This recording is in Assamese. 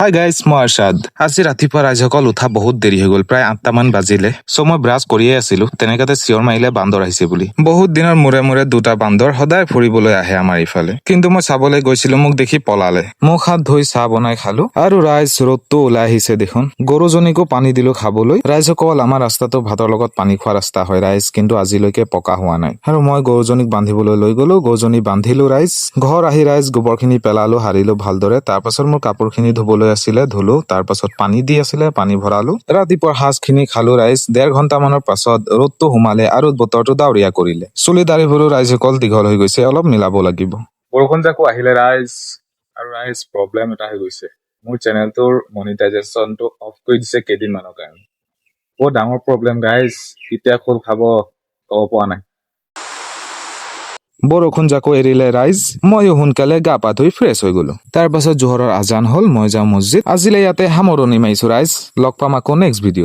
হাই গাইজ, মই আৰ্শাদ। আজি ৰাতিপুৱা ৰাইজসকল উঠা বহুত দেৰি হৈ গ'ল, প্ৰায় 8টা মান বাজিলে। মই ব্ৰাছ কৰিয়ে আছিলো, তেনেকাতে চিঞৰ মাৰিলে বান্দৰ আহিছে বুলি। বহুত দিনৰ মূৰে মূৰে দুটা বান্দৰ সদায় ফুৰিবলৈ আহে আমাৰ ইফালে, কিন্তু মই চাবলৈ গৈছিলো, মোক দেখি পলালে। মুখ হাত ধুই চাহ বনাই খালো, আৰু ৰাইজ ৰ'দটো ওলাই আহিছে দেখোন। গৰুজনীকো পানী দিলো খাবলৈ। ৰাইজসকল, আমাৰ ৰাস্তাটো ভাতৰ লগত পানী খোৱা ৰাস্তা হয় ৰাইজ, কিন্তু আজিলৈকে পকা হোৱা নাই। আৰু মই গৰুজনীক বান্ধিবলৈ লৈ গলো, গৰুজনী বান্ধিলো ৰাইজ। ঘৰ আহি ৰাইজ গোবৰখিনি পেলালো, সাৰিলো ভালদৰে। তাৰ পাছত মোৰ কাপোৰখিনি ধুবলৈ আছিলে, ধুলো। তাৰ পাছত পানী দি আছিলে, পানী ভৰালো। ৰাতিপুৱাৰ সাজখিনি খালো ৰাইজ। 1.5 ঘণ্টা মানৰ পাছত ৰ'দটো সোমালে আৰু বতৰটো ডাৱৰীয়া কৰিলে। চুলি দাঢ়িবোৰো ৰাইজসকল দীঘল হৈ গৈছে, অলপ মিলাব লাগিব। বৰষুণ জাকো আহিলে ৰাইজ, আৰু ৰাইজ প্ৰব্লেম এটা হৈ গৈছে। মোৰ চেনেলটোৰ মনিটাইজেশ্যনটো অফ কৰি দিছে কেইদিনমানৰ কাৰণে। বহুত ডাঙৰ প্ৰব্লেম গাইজ, কেতিয়া খোল খাব ক'ব পৰা নাই। বৰষুণ জাকো এৰিলে ৰাইজ, ময়ো সোনকালে গা পা ধুই ফ্ৰেছ হৈ গলো। তাৰ পাছত জোহৰৰ আজান হ'ল, মই যাওঁ মছজিদ। আজিলৈ ইয়াতে সামৰণি মাৰিছো ৰাইজ, লগ পাম আকৌ নেক্সট ভিডিঅ'।